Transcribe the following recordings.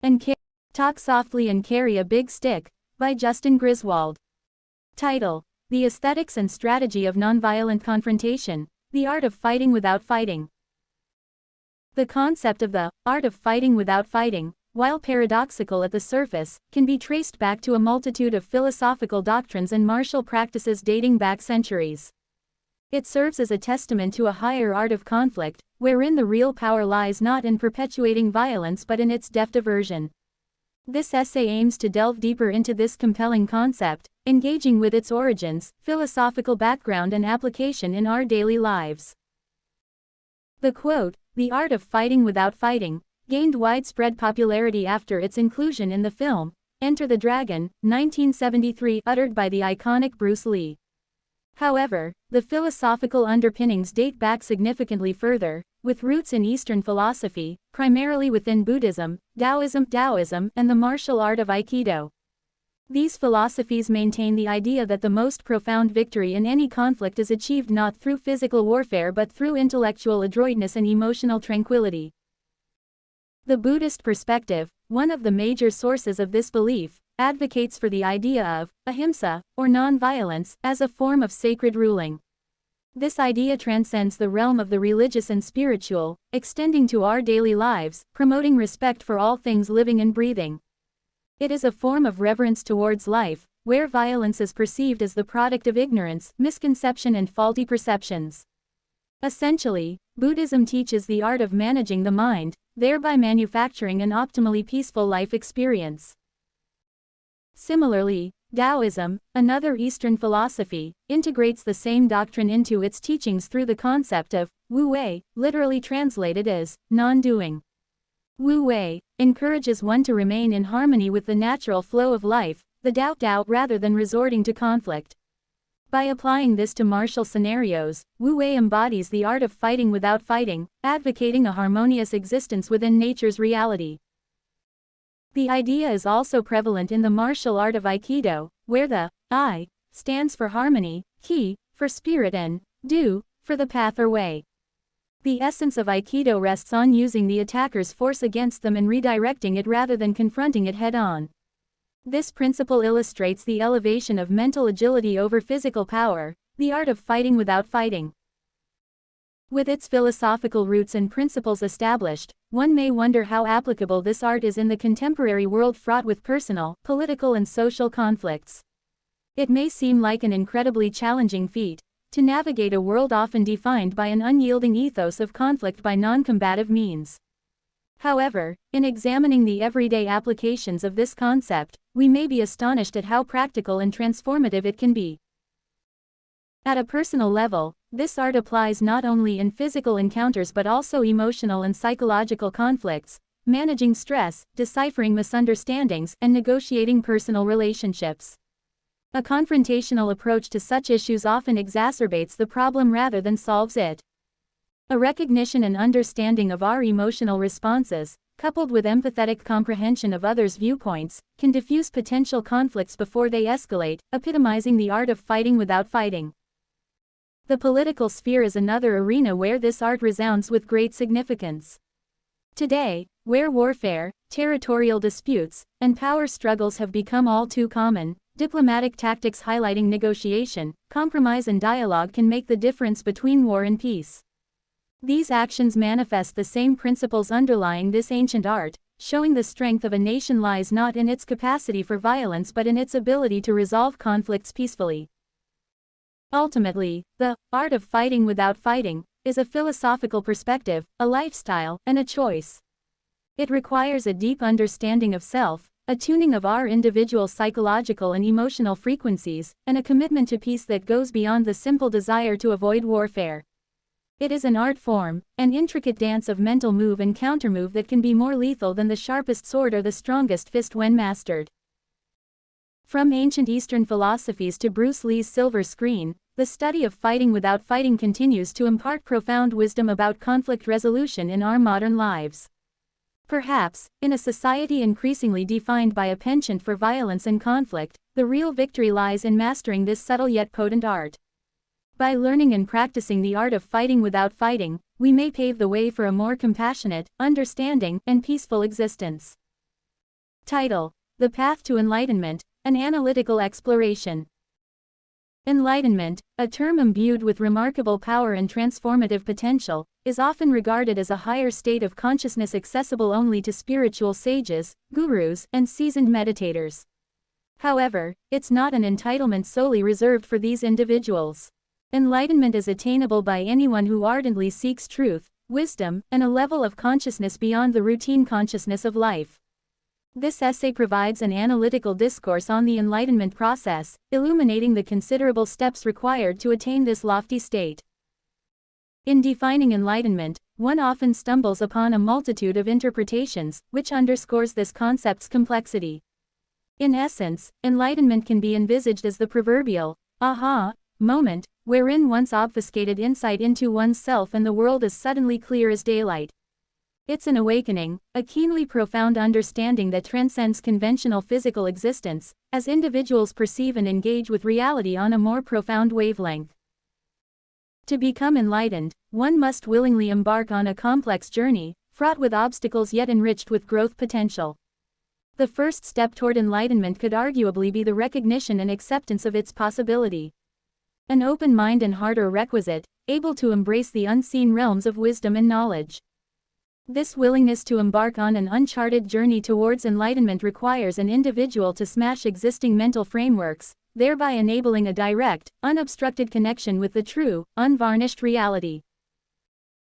and Talk Softly and Carry a Big Stick, by Justin Griswold. Title: The Aesthetics and Strategy of Nonviolent Confrontation, the Art of Fighting Without Fighting. The concept of the art of fighting without fighting, while paradoxical at the surface, can be traced back to a multitude of philosophical doctrines and martial practices dating back centuries. It serves as a testament to a higher art of conflict, wherein the real power lies not in perpetuating violence but in its deft aversion. This essay aims to delve deeper into this compelling concept, engaging with its origins, philosophical background and application in our daily lives. The quote, "The art of fighting without fighting," gained widespread popularity after its inclusion in the film, Enter the Dragon, 1973, uttered by the iconic Bruce Lee. However, the philosophical underpinnings date back significantly further, with roots in Eastern philosophy, primarily within Buddhism, Taoism, and the martial art of Aikido. These philosophies maintain the idea that the most profound victory in any conflict is achieved not through physical warfare but through intellectual adroitness and emotional tranquility. The Buddhist perspective, one of the major sources of this belief, advocates for the idea of ahimsa, or non-violence, as a form of sacred ruling. This idea transcends the realm of the religious and spiritual, extending to our daily lives, promoting respect for all things living and breathing. It is a form of reverence towards life, where violence is perceived as the product of ignorance, misconception and faulty perceptions. Essentially, Buddhism teaches the art of managing the mind, thereby manufacturing an optimally peaceful life experience. Similarly, Taoism, another Eastern philosophy, integrates the same doctrine into its teachings through the concept of Wu Wei, literally translated as non-doing. Wu Wei encourages one to remain in harmony with the natural flow of life, the Tao, rather than resorting to conflict. By applying this to martial scenarios, Wu Wei embodies the art of fighting without fighting, advocating a harmonious existence within nature's reality. The idea is also prevalent in the martial art of Aikido, where the I stands for harmony, Ki for spirit and Do for the path or way. The essence of Aikido rests on using the attacker's force against them and redirecting it rather than confronting it head-on. This principle illustrates the elevation of mental agility over physical power, the art of fighting without fighting. With its philosophical roots and principles established, one may wonder how applicable this art is in the contemporary world fraught with personal, political and social conflicts. It may seem like an incredibly challenging feat to navigate a world often defined by an unyielding ethos of conflict by non-combative means. However, in examining the everyday applications of this concept, we may be astonished at how practical and transformative it can be. At a personal level, this art applies not only in physical encounters but also emotional and psychological conflicts, managing stress, deciphering misunderstandings, and negotiating personal relationships. A confrontational approach to such issues often exacerbates the problem rather than solves it. A recognition and understanding of our emotional responses, coupled with empathetic comprehension of others' viewpoints, can diffuse potential conflicts before they escalate, epitomizing the art of fighting without fighting. The political sphere is another arena where this art resounds with great significance. Today, where warfare, territorial disputes, and power struggles have become all too common, diplomatic tactics highlighting negotiation, compromise and dialogue can make the difference between war and peace. These actions manifest the same principles underlying this ancient art, showing the strength of a nation lies not in its capacity for violence but in its ability to resolve conflicts peacefully. Ultimately, the art of fighting without fighting is a philosophical perspective, a lifestyle, and a choice. It requires a deep understanding of self, a tuning of our individual psychological and emotional frequencies, and a commitment to peace that goes beyond the simple desire to avoid warfare. It is an art form, an intricate dance of mental move and countermove that can be more lethal than the sharpest sword or the strongest fist when mastered. From ancient Eastern philosophies to Bruce Lee's silver screen, the study of fighting without fighting continues to impart profound wisdom about conflict resolution in our modern lives. Perhaps, in a society increasingly defined by a penchant for violence and conflict, the real victory lies in mastering this subtle yet potent art. By learning and practicing the art of fighting without fighting, we may pave the way for a more compassionate, understanding, and peaceful existence. Title: The Path to Enlightenment, an Analytical Exploration. Enlightenment, a term imbued with remarkable power and transformative potential, is often regarded as a higher state of consciousness accessible only to spiritual sages, gurus, and seasoned meditators. However, it's not an entitlement solely reserved for these individuals. Enlightenment is attainable by anyone who ardently seeks truth, wisdom, and a level of consciousness beyond the routine consciousness of life. This essay provides an analytical discourse on the enlightenment process, illuminating the considerable steps required to attain this lofty state. In defining enlightenment, one often stumbles upon a multitude of interpretations, which underscores this concept's complexity. In essence, enlightenment can be envisaged as the proverbial aha moment, wherein one's obfuscated insight into oneself and the world is suddenly clear as daylight. It's an awakening, a keenly profound understanding that transcends conventional physical existence, as individuals perceive and engage with reality on a more profound wavelength. To become enlightened, one must willingly embark on a complex journey, fraught with obstacles yet enriched with growth potential. The first step toward enlightenment could arguably be the recognition and acceptance of its possibility. An open mind and heart are requisite, able to embrace the unseen realms of wisdom and knowledge. This willingness to embark on an uncharted journey towards enlightenment requires an individual to smash existing mental frameworks, thereby enabling a direct, unobstructed connection with the true, unvarnished reality.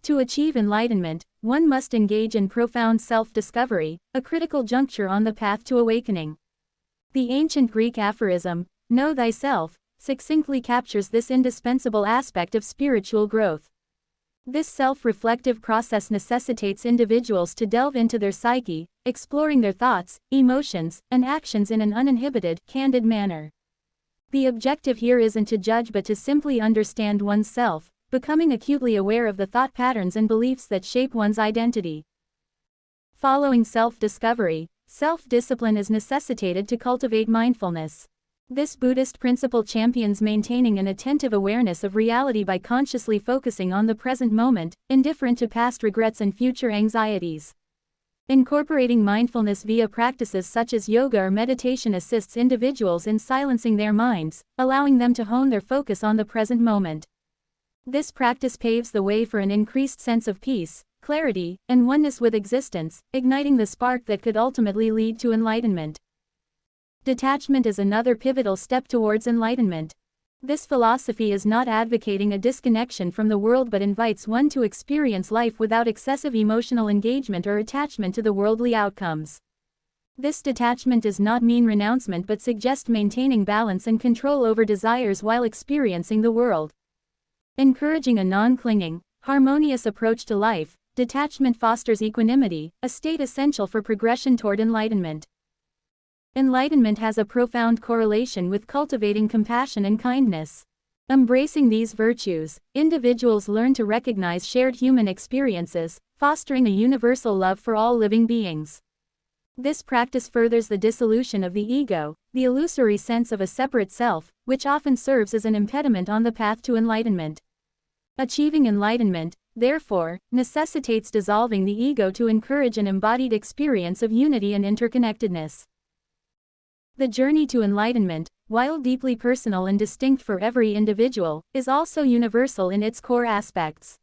To achieve enlightenment, one must engage in profound self-discovery, a critical juncture on the path to awakening. The ancient Greek aphorism, "Know thyself," succinctly captures this indispensable aspect of spiritual growth. This self-reflective process necessitates individuals to delve into their psyche, exploring their thoughts, emotions, and actions in an uninhibited, candid manner. The objective here isn't to judge but to simply understand oneself, becoming acutely aware of the thought patterns and beliefs that shape one's identity. Following self-discovery, self-discipline is necessitated to cultivate mindfulness. This Buddhist principle champions maintaining an attentive awareness of reality by consciously focusing on the present moment, indifferent to past regrets and future anxieties. Incorporating mindfulness via practices such as yoga or meditation assists individuals in silencing their minds, allowing them to hone their focus on the present moment. This practice paves the way for an increased sense of peace, clarity, and oneness with existence, igniting the spark that could ultimately lead to enlightenment. Detachment is another pivotal step towards enlightenment. This philosophy is not advocating a disconnection from the world but invites one to experience life without excessive emotional engagement or attachment to the worldly outcomes. This detachment does not mean renouncement but suggests maintaining balance and control over desires while experiencing the world. Encouraging a non-clinging, harmonious approach to life, detachment fosters equanimity, a state essential for progression toward enlightenment. Enlightenment has a profound correlation with cultivating compassion and kindness. Embracing these virtues, individuals learn to recognize shared human experiences, fostering a universal love for all living beings. This practice furthers the dissolution of the ego, the illusory sense of a separate self, which often serves as an impediment on the path to enlightenment. Achieving enlightenment, therefore, necessitates dissolving the ego to encourage an embodied experience of unity and interconnectedness. The journey to enlightenment, while deeply personal and distinct for every individual, is also universal in its core aspects.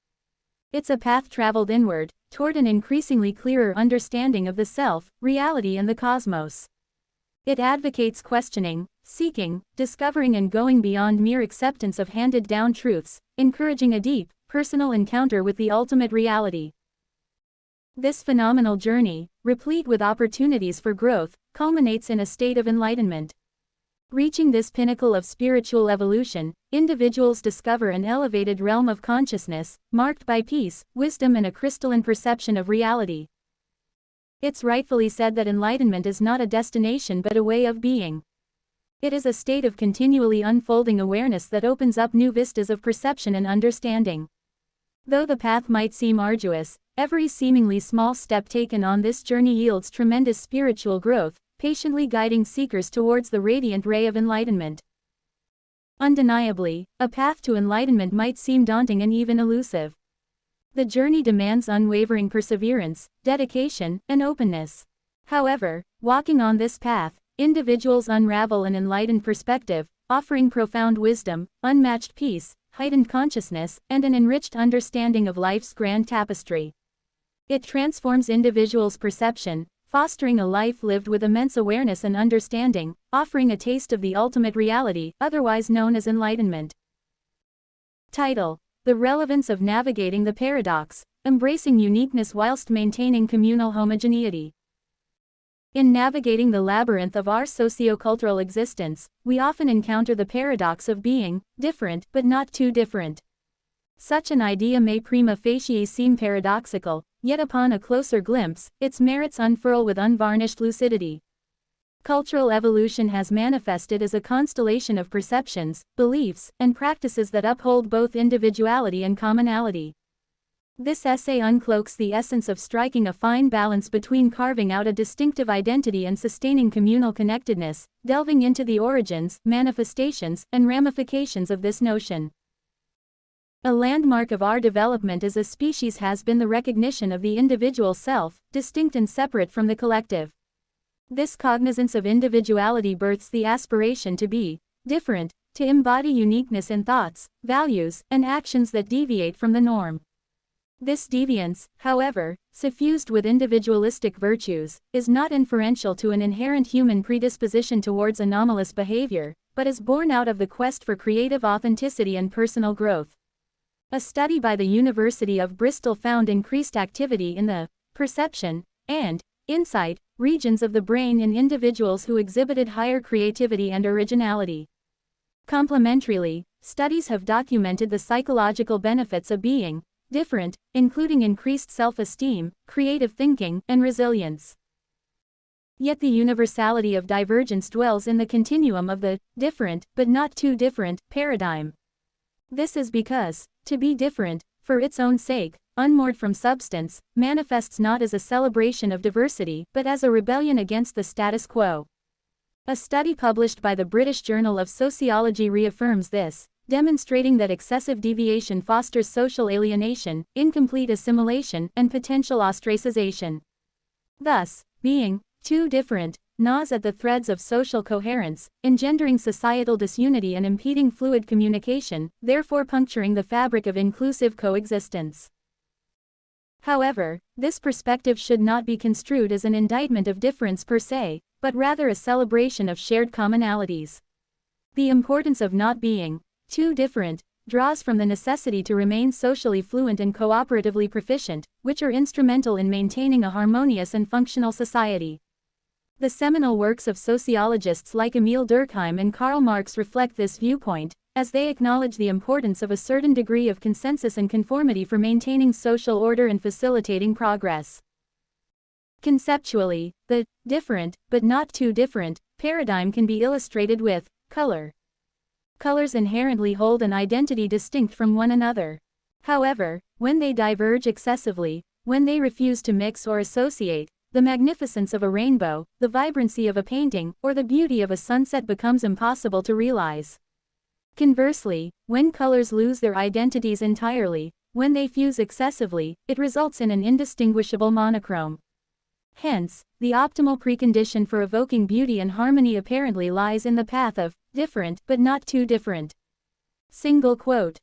It's a path traveled inward, toward an increasingly clearer understanding of the self, reality and the cosmos. It advocates questioning, seeking, discovering and going beyond mere acceptance of handed-down truths, encouraging a deep, personal encounter with the ultimate reality. This phenomenal journey, replete with opportunities for growth, culminates in a state of enlightenment. Reaching this pinnacle of spiritual evolution, individuals discover an elevated realm of consciousness, marked by peace, wisdom and a crystalline perception of reality. It's rightfully said that enlightenment is not a destination but a way of being. It is a state of continually unfolding awareness that opens up new vistas of perception and understanding. Though the path might seem arduous, every seemingly small step taken on this journey yields tremendous spiritual growth, patiently guiding seekers towards the radiant ray of enlightenment. Undeniably, a path to enlightenment might seem daunting and even elusive. The journey demands unwavering perseverance, dedication, and openness. However, walking on this path, individuals unravel an enlightened perspective, offering profound wisdom, unmatched peace, heightened consciousness, and an enriched understanding of life's grand tapestry. It transforms individuals' perception, fostering a life lived with immense awareness and understanding, offering a taste of the ultimate reality, otherwise known as enlightenment. Title: The Relevance of Navigating the Paradox, Embracing Uniqueness Whilst Maintaining Communal Homogeneity. In navigating the labyrinth of our sociocultural existence, we often encounter the paradox of being different but not too different. Such an idea may prima facie seem paradoxical, yet upon a closer glimpse, its merits unfurl with unvarnished lucidity. Cultural evolution has manifested as a constellation of perceptions, beliefs, and practices that uphold both individuality and commonality. This essay uncloaks the essence of striking a fine balance between carving out a distinctive identity and sustaining communal connectedness, delving into the origins, manifestations, and ramifications of this notion. A landmark of our development as a species has been the recognition of the individual self, distinct and separate from the collective. This cognizance of individuality births the aspiration to be different, to embody uniqueness in thoughts, values, and actions that deviate from the norm. This deviance, however, suffused with individualistic virtues, is not inferential to an inherent human predisposition towards anomalous behavior, but is born out of the quest for creative authenticity and personal growth. A study by the University of Bristol found increased activity in the perception and insight regions of the brain in individuals who exhibited higher creativity and originality. Complementarily, studies have documented the psychological benefits of being different, including increased self-esteem, creative thinking, and resilience. Yet the universality of divergence dwells in the continuum of the different, but not too different, paradigm. This is because, to be different, for its own sake, unmoored from substance, manifests not as a celebration of diversity, but as a rebellion against the status quo. A study published by the British Journal of Sociology reaffirms this, demonstrating that excessive deviation fosters social alienation, incomplete assimilation, and potential ostracization. Thus, being too different gnaws at the threads of social coherence, engendering societal disunity and impeding fluid communication, therefore puncturing the fabric of inclusive coexistence. However, this perspective should not be construed as an indictment of difference per se, but rather a celebration of shared commonalities. The importance of not being too different draws from the necessity to remain socially fluent and cooperatively proficient, which are instrumental in maintaining a harmonious and functional society. The seminal works of sociologists like Emile Durkheim and Karl Marx reflect this viewpoint, as they acknowledge the importance of a certain degree of consensus and conformity for maintaining social order and facilitating progress. Conceptually, the different, but not too different, paradigm can be illustrated with color. Colors inherently hold an identity distinct from one another. However, when they diverge excessively, when they refuse to mix or associate, the magnificence of a rainbow, the vibrancy of a painting, or the beauty of a sunset becomes impossible to realize. Conversely, when colors lose their identities entirely, when they fuse excessively, it results in an indistinguishable monochrome. Hence, the optimal precondition for evoking beauty and harmony apparently lies in the path of different, but not too different. Single quote.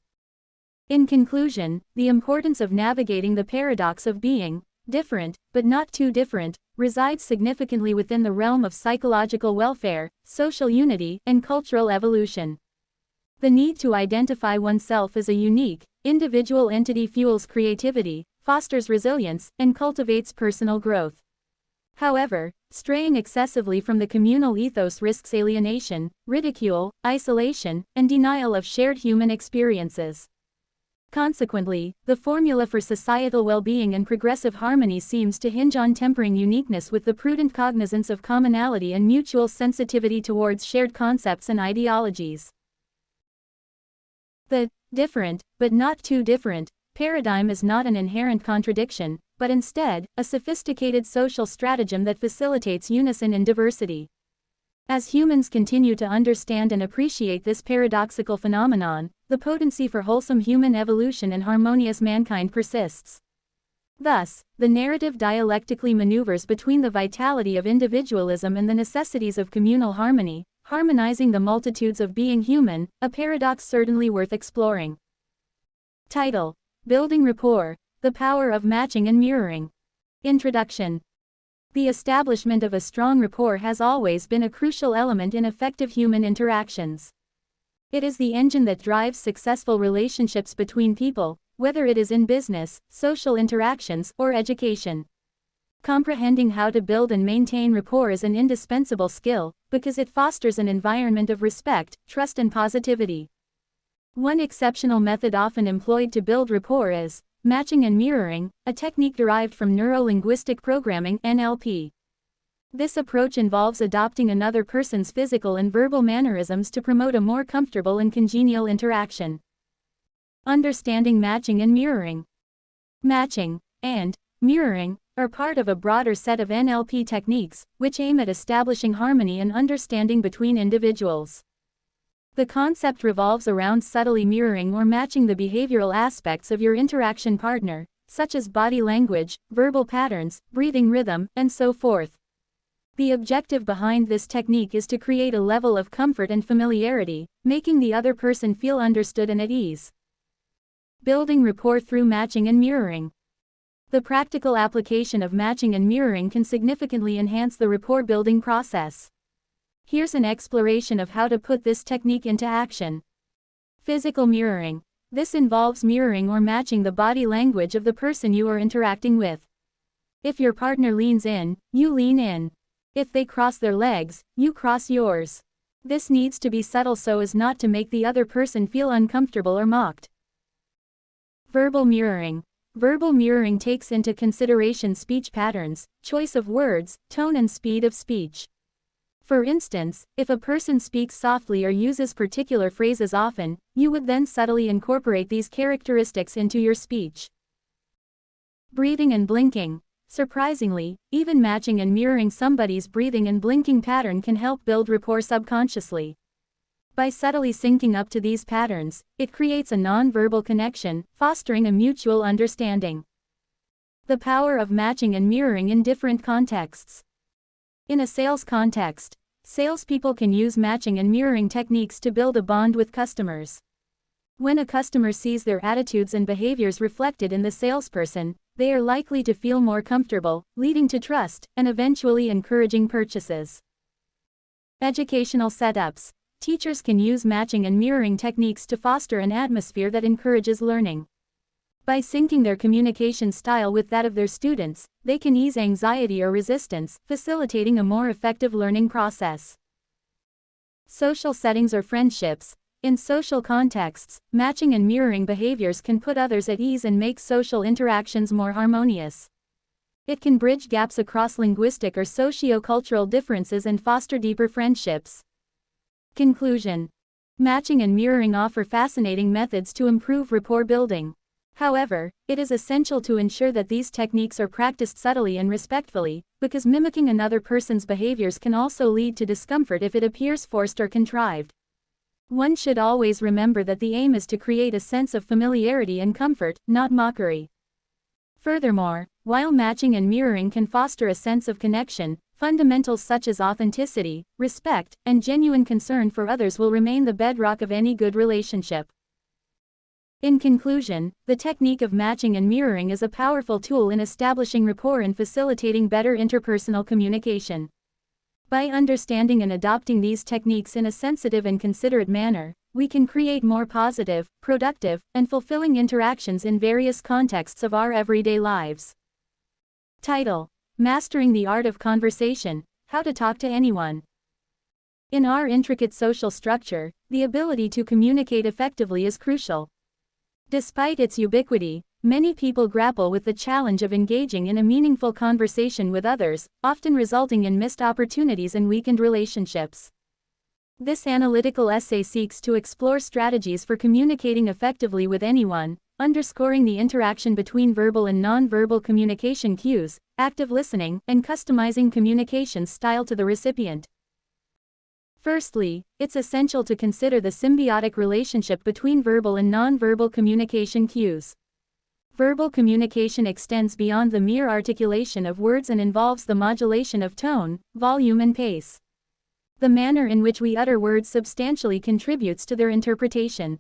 In conclusion, the importance of navigating the paradox of being different, but not too different, resides significantly within the realm of psychological welfare, social unity, and cultural evolution. The need to identify oneself as a unique, individual entity fuels creativity, fosters resilience, and cultivates personal growth. However, straying excessively from the communal ethos risks alienation, ridicule, isolation, and denial of shared human experiences. Consequently, the formula for societal well-being and progressive harmony seems to hinge on tempering uniqueness with the prudent cognizance of commonality and mutual sensitivity towards shared concepts and ideologies. The different, but not too different, paradigm is not an inherent contradiction, but instead, a sophisticated social stratagem that facilitates unison in diversity. As humans continue to understand and appreciate this paradoxical phenomenon, the potency for wholesome human evolution and harmonious mankind persists. Thus, the narrative dialectically maneuvers between the vitality of individualism and the necessities of communal harmony, harmonizing the multitudes of being human, a paradox certainly worth exploring. Title: Building Rapport, The Power of Matching and Mirroring. Introduction. The establishment of a strong rapport has always been a crucial element in effective human interactions. It is the engine that drives successful relationships between people, whether it is in business, social interactions, or education. Comprehending how to build and maintain rapport is an indispensable skill, because it fosters an environment of respect, trust, and positivity. One exceptional method often employed to build rapport is matching and mirroring, a technique derived from neuro-linguistic programming (NLP). This approach involves adopting another person's physical and verbal mannerisms to promote a more comfortable and congenial interaction. Understanding matching and mirroring. Matching and mirroring are part of a broader set of NLP techniques, which aim at establishing harmony and understanding between individuals. The concept revolves around subtly mirroring or matching the behavioral aspects of your interaction partner, such as body language, verbal patterns, breathing rhythm, and so forth. The objective behind this technique is to create a level of comfort and familiarity, making the other person feel understood and at ease. Building rapport through matching and mirroring. The practical application of matching and mirroring can significantly enhance the rapport building process. Here's an exploration of how to put this technique into action. Physical mirroring. This involves mirroring or matching the body language of the person you are interacting with. If your partner leans in, you lean in. If they cross their legs, you cross yours. This needs to be subtle so as not to make the other person feel uncomfortable or mocked. Verbal mirroring. Verbal mirroring takes into consideration speech patterns, choice of words, tone, and speed of speech. For instance, if a person speaks softly or uses particular phrases often, you would then subtly incorporate these characteristics into your speech. Breathing and blinking. Surprisingly, even matching and mirroring somebody's breathing and blinking pattern can help build rapport subconsciously. By subtly syncing up to these patterns, it creates a non-verbal connection, fostering a mutual understanding. The power of matching and mirroring in different contexts. In a sales context, salespeople can use matching and mirroring techniques to build a bond with customers. When a customer sees their attitudes and behaviors reflected in the salesperson, they are likely to feel more comfortable, leading to trust, and eventually encouraging purchases. Educational setups. Teachers can use matching and mirroring techniques to foster an atmosphere that encourages learning. By syncing their communication style with that of their students, they can ease anxiety or resistance, facilitating a more effective learning process. Social settings or friendships. In social contexts, matching and mirroring behaviors can put others at ease and make social interactions more harmonious. It can bridge gaps across linguistic or socio-cultural differences and foster deeper friendships. Conclusion. Matching and mirroring offer fascinating methods to improve rapport building. However, it is essential to ensure that these techniques are practiced subtly and respectfully, because mimicking another person's behaviors can also lead to discomfort if it appears forced or contrived. One should always remember that the aim is to create a sense of familiarity and comfort, not mockery. Furthermore, while matching and mirroring can foster a sense of connection, fundamentals such as authenticity, respect, and genuine concern for others will remain the bedrock of any good relationship. In conclusion, the technique of matching and mirroring is a powerful tool in establishing rapport and facilitating better interpersonal communication. By understanding and adopting these techniques in a sensitive and considerate manner, we can create more positive, productive, and fulfilling interactions in various contexts of our everyday lives. Title: Mastering the Art of Conversation, How to Talk to Anyone. In our intricate social structure, the ability to communicate effectively is crucial. Despite its ubiquity, many people grapple with the challenge of engaging in a meaningful conversation with others, often resulting in missed opportunities and weakened relationships. This analytical essay seeks to explore strategies for communicating effectively with anyone, underscoring the interaction between verbal and non-verbal communication cues, active listening, and customizing communication style to the recipient. Firstly, it's essential to consider the symbiotic relationship between verbal and non-verbal communication cues. Verbal communication extends beyond the mere articulation of words and involves the modulation of tone, volume, and pace. The manner in which we utter words substantially contributes to their interpretation.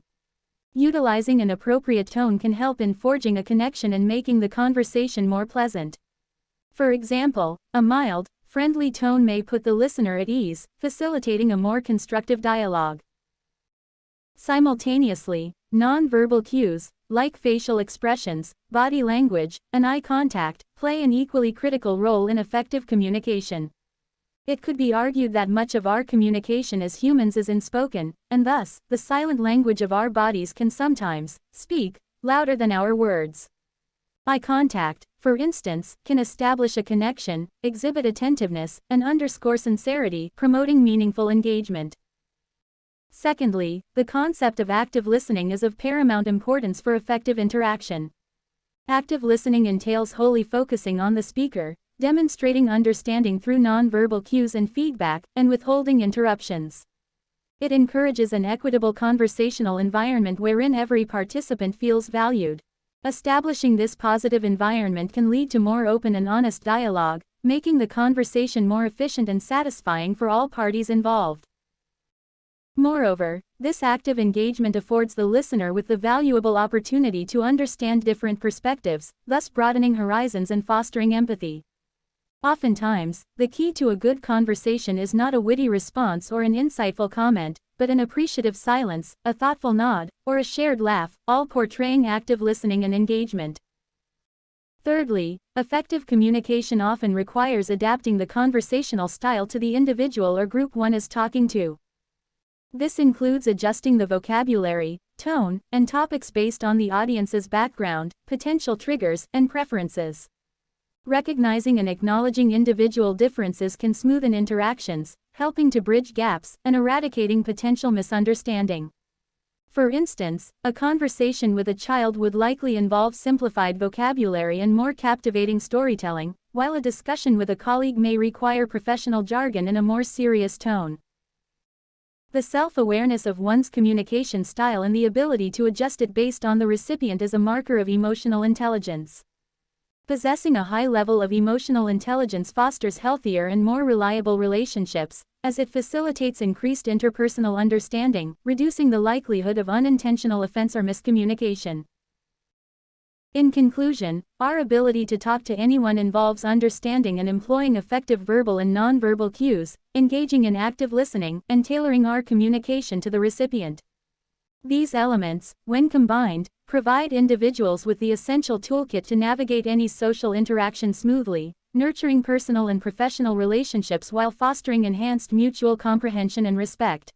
Utilizing an appropriate tone can help in forging a connection and making the conversation more pleasant. For example, a mild, friendly tone may put the listener at ease, facilitating a more constructive dialogue. Simultaneously, non-verbal cues, like facial expressions, body language, and eye contact, play an equally critical role in effective communication. It could be argued that much of our communication as humans is unspoken, and thus, the silent language of our bodies can sometimes speak louder than our words. Eye contact, for instance, can establish a connection, exhibit attentiveness, and underscore sincerity, promoting meaningful engagement. Secondly, the concept of active listening is of paramount importance for effective interaction. Active listening entails wholly focusing on the speaker, demonstrating understanding through nonverbal cues and feedback, and withholding interruptions. It encourages an equitable conversational environment wherein every participant feels valued. Establishing this positive environment can lead to more open and honest dialogue, making the conversation more efficient and satisfying for all parties involved. Moreover, this active engagement affords the listener with the valuable opportunity to understand different perspectives, thus broadening horizons and fostering empathy. Oftentimes, the key to a good conversation is not a witty response or an insightful comment, but an appreciative silence, a thoughtful nod, or a shared laugh, all portraying active listening and engagement. Thirdly, effective communication often requires adapting the conversational style to the individual or group one is talking to. This includes adjusting the vocabulary, tone, and topics based on the audience's background, potential triggers, and preferences. Recognizing and acknowledging individual differences can smoothen interactions, helping to bridge gaps, and eradicating potential misunderstanding. For instance, a conversation with a child would likely involve simplified vocabulary and more captivating storytelling, while a discussion with a colleague may require professional jargon and a more serious tone. The self-awareness of one's communication style and the ability to adjust it based on the recipient is a marker of emotional intelligence. Possessing a high level of emotional intelligence fosters healthier and more reliable relationships, as it facilitates increased interpersonal understanding, reducing the likelihood of unintentional offense or miscommunication. In conclusion, our ability to talk to anyone involves understanding and employing effective verbal and nonverbal cues, engaging in active listening, and tailoring our communication to the recipient. These elements, when combined, provide individuals with the essential toolkit to navigate any social interaction smoothly, nurturing personal and professional relationships while fostering enhanced mutual comprehension and respect.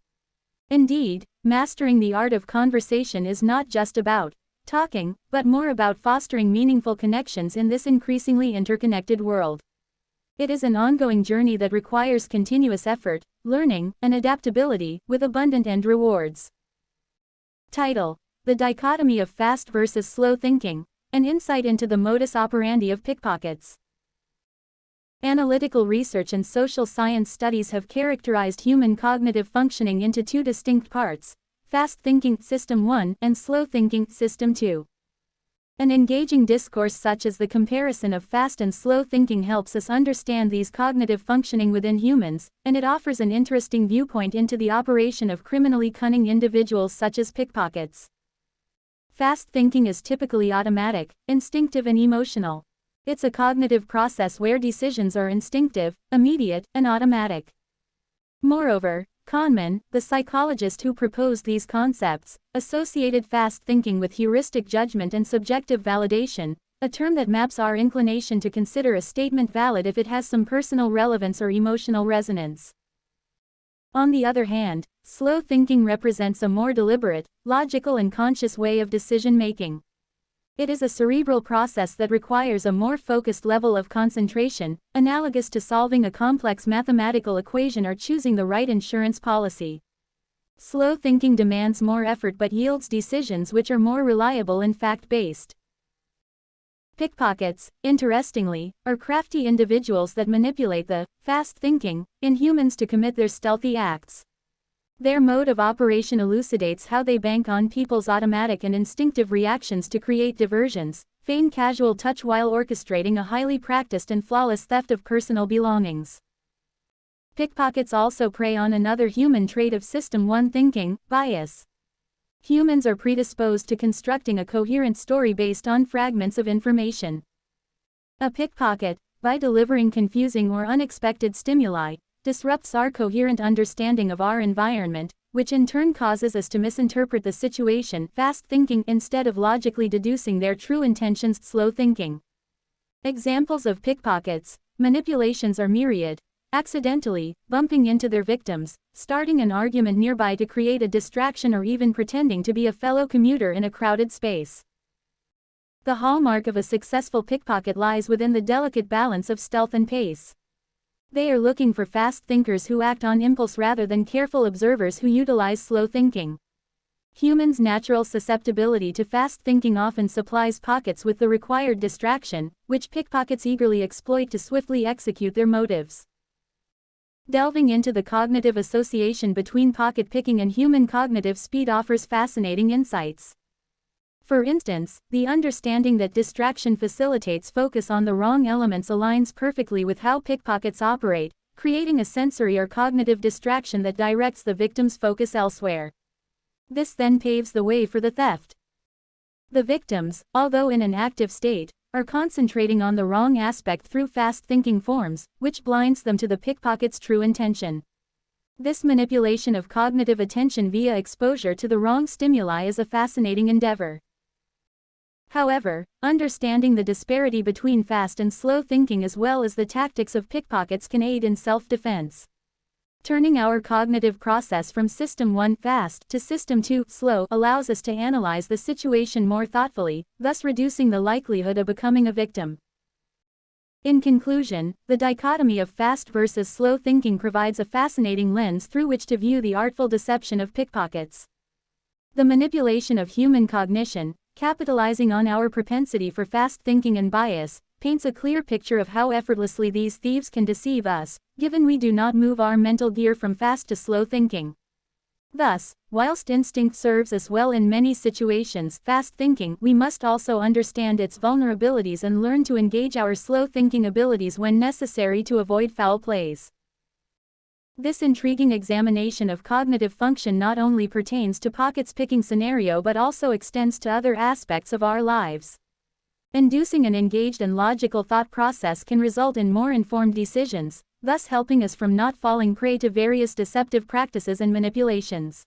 Indeed, mastering the art of conversation is not just about talking, but more about fostering meaningful connections in this increasingly interconnected world. It is an ongoing journey that requires continuous effort, learning, and adaptability, with abundant end rewards. Title: The Dichotomy of Fast versus Slow Thinking, an Insight into the Modus Operandi of Pickpockets. Analytical research and social science studies have characterized human cognitive functioning into two distinct parts: Fast Thinking System 1 and Slow Thinking System 2. An engaging discourse such as the comparison of fast and slow thinking helps us understand these cognitive functioning within humans, and it offers an interesting viewpoint into the operation of criminally cunning individuals such as pickpockets. Fast thinking is typically automatic, instinctive, and emotional. It's a cognitive process where decisions are instinctive, immediate, and automatic. Moreover, Kahneman, the psychologist who proposed these concepts, associated fast thinking with heuristic judgment and subjective validation, a term that maps our inclination to consider a statement valid if it has some personal relevance or emotional resonance. On the other hand, slow thinking represents a more deliberate, logical, and conscious way of decision-making. It is a cerebral process that requires a more focused level of concentration, analogous to solving a complex mathematical equation or choosing the right insurance policy. Slow thinking demands more effort but yields decisions which are more reliable and fact-based. Pickpockets, interestingly, are crafty individuals that manipulate the fast thinking in humans to commit their stealthy acts. Their mode of operation elucidates how they bank on people's automatic and instinctive reactions to create diversions, feign casual touch while orchestrating a highly practiced and flawless theft of personal belongings. Pickpockets also prey on another human trait of System 1 thinking, bias. Humans are predisposed to constructing a coherent story based on fragments of information. A pickpocket, by delivering confusing or unexpected stimuli, disrupts our coherent understanding of our environment, which in turn causes us to misinterpret the situation, fast thinking, instead of logically deducing their true intentions, slow thinking. Examples of pickpockets, manipulations are myriad: accidentally bumping into their victims, starting an argument nearby to create a distraction, or even pretending to be a fellow commuter in a crowded space. The hallmark of a successful pickpocket lies within the delicate balance of stealth and pace. They are looking for fast thinkers who act on impulse rather than careful observers who utilize slow thinking. Humans' natural susceptibility to fast thinking often supplies pockets with the required distraction, which pickpockets eagerly exploit to swiftly execute their motives. Delving into the cognitive association between pocket picking and human cognitive speed offers fascinating insights. For instance, the understanding that distraction facilitates focus on the wrong elements aligns perfectly with how pickpockets operate, creating a sensory or cognitive distraction that directs the victim's focus elsewhere. This then paves the way for the theft. The victims, although in an active state, are concentrating on the wrong aspect through fast-thinking forms, which blinds them to the pickpocket's true intention. This manipulation of cognitive attention via exposure to the wrong stimuli is a fascinating endeavor. However, understanding the disparity between fast and slow thinking as well as the tactics of pickpockets can aid in self-defense. Turning our cognitive process from System 1 fast to System 2 slow allows us to analyze the situation more thoughtfully, thus reducing the likelihood of becoming a victim. In conclusion, the dichotomy of fast versus slow thinking provides a fascinating lens through which to view the artful deception of pickpockets. The manipulation of human cognition, capitalizing on our propensity for fast thinking and bias, paints a clear picture of how effortlessly these thieves can deceive us, given we do not move our mental gear from fast to slow thinking. Thus, whilst instinct serves us well in many situations, fast thinking, we must also understand its vulnerabilities and learn to engage our slow thinking abilities when necessary to avoid foul plays. This intriguing examination of cognitive function not only pertains to pockets picking scenario but also extends to other aspects of our lives. Inducing an engaged and logical thought process can result in more informed decisions, thus helping us from not falling prey to various deceptive practices and manipulations.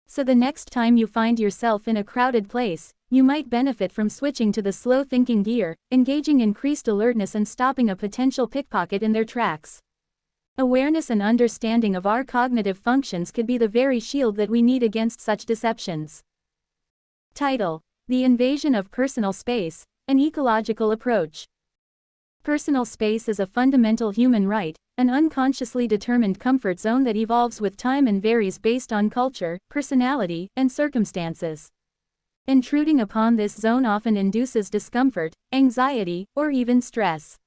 So the next time you find yourself in a crowded place, you might benefit from switching to the slow thinking gear, engaging increased alertness and stopping a potential pickpocket in their tracks. Awareness and understanding of our cognitive functions could be the very shield that we need against such deceptions. Title: The Invasion of Personal Space, an Ecological Approach. Personal space is a fundamental human right, an unconsciously determined comfort zone that evolves with time and varies based on culture, personality, and circumstances. Intruding upon this zone often induces discomfort, anxiety, or even stress.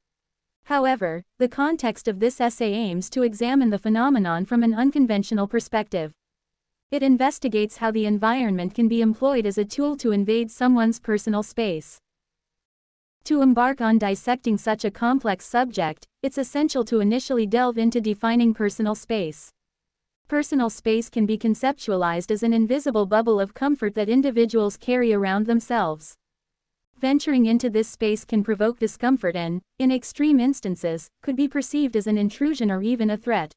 However, the context of this essay aims to examine the phenomenon from an unconventional perspective. It investigates how the environment can be employed as a tool to invade someone's personal space. To embark on dissecting such a complex subject, it's essential to initially delve into defining personal space. Personal space can be conceptualized as an invisible bubble of comfort that individuals carry around themselves. Venturing into this space can provoke discomfort and, in extreme instances, could be perceived as an intrusion or even a threat.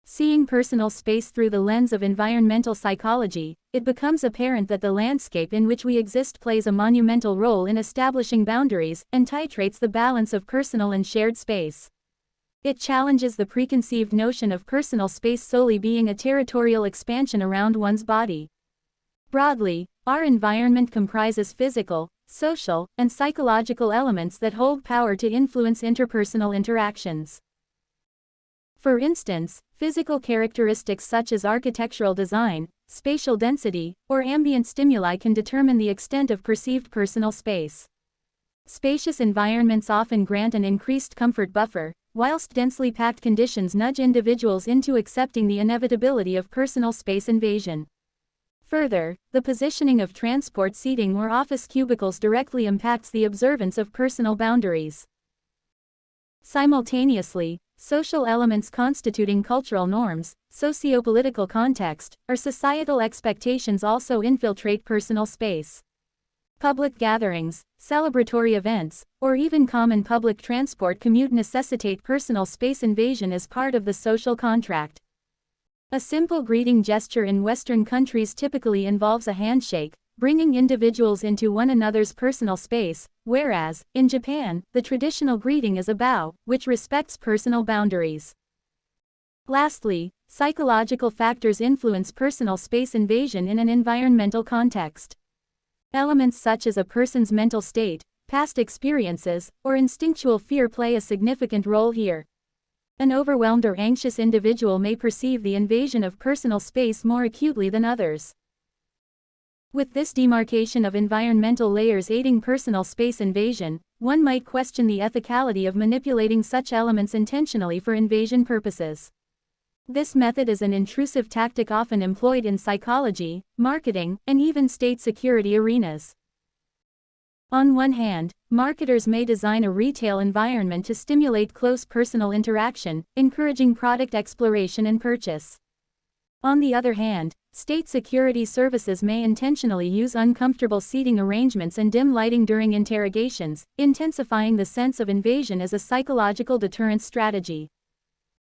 Seeing personal space through the lens of environmental psychology, it becomes apparent that the landscape in which we exist plays a monumental role in establishing boundaries and titrates the balance of personal and shared space. It challenges the preconceived notion of personal space solely being a territorial expansion around one's body. Broadly, our environment comprises physical, social, and psychological elements that hold power to influence interpersonal interactions. For instance, physical characteristics such as architectural design, spatial density, or ambient stimuli can determine the extent of perceived personal space. Spacious environments often grant an increased comfort buffer, whilst densely packed conditions nudge individuals into accepting the inevitability of personal space invasion. Further, the positioning of transport seating or office cubicles directly impacts the observance of personal boundaries. Simultaneously, social elements constituting cultural norms, socio-political context, or societal expectations also infiltrate personal space. Public gatherings, celebratory events, or even common public transport commute necessitate personal space invasion as part of the social contract. A simple greeting gesture in Western countries typically involves a handshake, bringing individuals into one another's personal space, whereas, in Japan, the traditional greeting is a bow, which respects personal boundaries. Lastly, psychological factors influence personal space invasion in an environmental context. Elements such as a person's mental state, past experiences, or instinctual fear play a significant role here. An overwhelmed or anxious individual may perceive the invasion of personal space more acutely than others. With this demarcation of environmental layers aiding personal space invasion, one might question the ethicality of manipulating such elements intentionally for invasion purposes. This method is an intrusive tactic often employed in psychology, marketing, and even state security arenas. On one hand, marketers may design a retail environment to stimulate close personal interaction, encouraging product exploration and purchase. On the other hand, state security services may intentionally use uncomfortable seating arrangements and dim lighting during interrogations, intensifying the sense of invasion as a psychological deterrence strategy.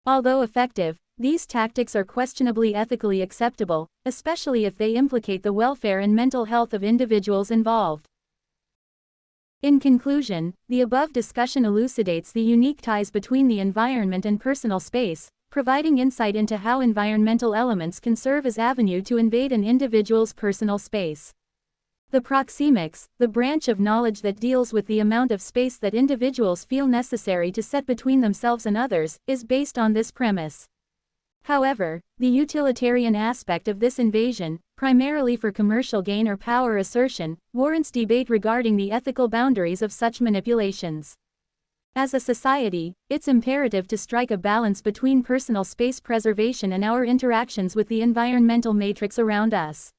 Although effective, these tactics are questionably ethically acceptable, especially if they implicate the welfare and mental health of individuals involved. In conclusion, the above discussion elucidates the unique ties between the environment and personal space, providing insight into how environmental elements can serve as avenue to invade an individual's personal space. The proxemics, the branch of knowledge that deals with the amount of space that individuals feel necessary to set between themselves and others, is based on this premise. However, the utilitarian aspect of this invasion, primarily for commercial gain or power assertion, warrants debate regarding the ethical boundaries of such manipulations. As a society, it's imperative to strike a balance between personal space preservation and our interactions with the environmental matrix around us.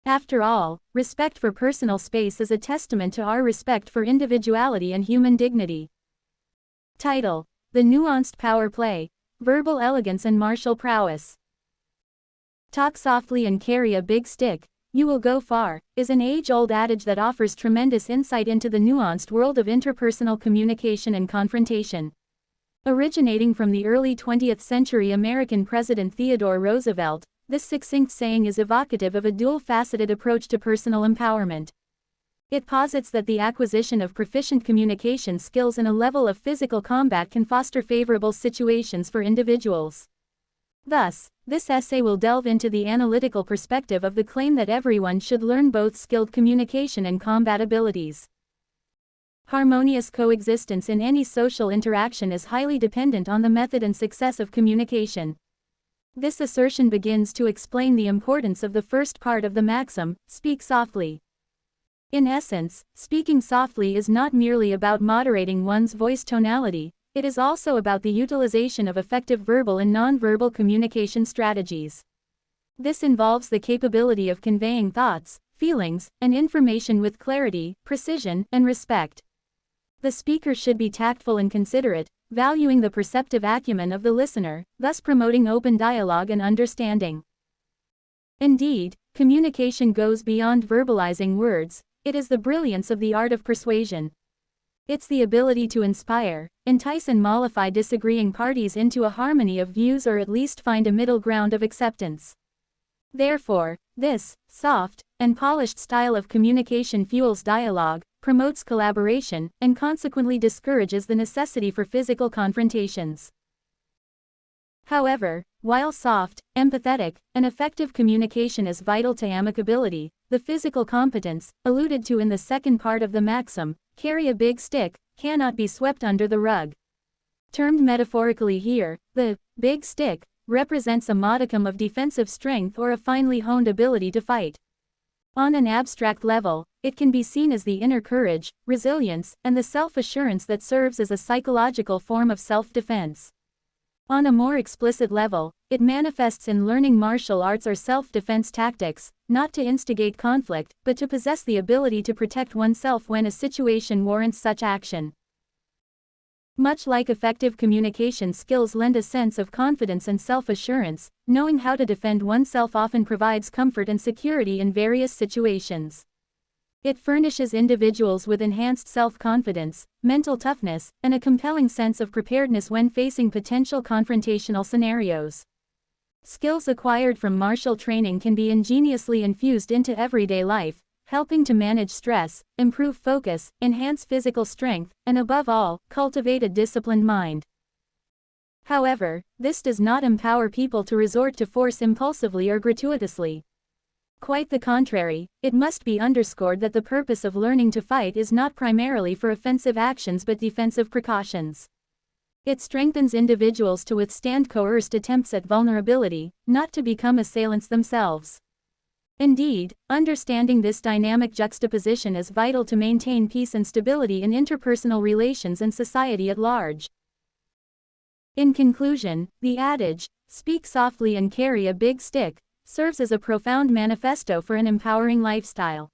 After all, respect for personal space is a testament to our respect for individuality and human dignity. Title: The Nuanced Power Play, Verbal Elegance and Martial Prowess. Talk softly and carry a big stick, you will go far, is an age-old adage that offers tremendous insight into the nuanced world of interpersonal communication and confrontation. Originating from the early 20th century American President Theodore Roosevelt, this succinct saying is evocative of a dual-faceted approach to personal empowerment. It posits that the acquisition of proficient communication skills and a level of physical combat can foster favorable situations for individuals. Thus, this essay will delve into the analytical perspective of the claim that everyone should learn both skilled communication and combat abilities. Harmonious coexistence in any social interaction is highly dependent on the method and success of communication. This assertion begins to explain the importance of the first part of the maxim, speak softly. In essence, speaking softly is not merely about moderating one's voice tonality, it is also about the utilization of effective verbal and nonverbal communication strategies. This involves the capability of conveying thoughts, feelings, and information with clarity, precision, and respect. The speaker should be tactful and considerate, valuing the perceptive acumen of the listener, thus promoting open dialogue and understanding. Indeed, communication goes beyond verbalizing words. It is the brilliance of the art of persuasion. It's the ability to inspire, entice and mollify disagreeing parties into a harmony of views or at least find a middle ground of acceptance. Therefore, this soft and polished style of communication fuels dialogue, promotes collaboration, and consequently discourages the necessity for physical confrontations. However, while soft, empathetic, and effective communication is vital to amicability, the physical competence, alluded to in the second part of the maxim, carry a big stick, cannot be swept under the rug. Termed metaphorically here, the big stick represents a modicum of defensive strength or a finely honed ability to fight. On an abstract level, it can be seen as the inner courage, resilience, and the self-assurance that serves as a psychological form of self-defense. On a more explicit level, it manifests in learning martial arts or self-defense tactics, not to instigate conflict, but to possess the ability to protect oneself when a situation warrants such action. Much like effective communication skills lend a sense of confidence and self-assurance, knowing how to defend oneself often provides comfort and security in various situations. It furnishes individuals with enhanced self-confidence, mental toughness, and a compelling sense of preparedness when facing potential confrontational scenarios. Skills acquired from martial training can be ingeniously infused into everyday life, helping to manage stress, improve focus, enhance physical strength, and above all, cultivate a disciplined mind. However, this does not empower people to resort to force impulsively or gratuitously. Quite the contrary, it must be underscored that the purpose of learning to fight is not primarily for offensive actions but defensive precautions. It strengthens individuals to withstand coerced attempts at vulnerability, not to become assailants themselves. Indeed, understanding this dynamic juxtaposition is vital to maintain peace and stability in interpersonal relations and society at large. In conclusion, the adage, "Speak softly and carry a big stick," serves as a profound manifesto for an empowering lifestyle.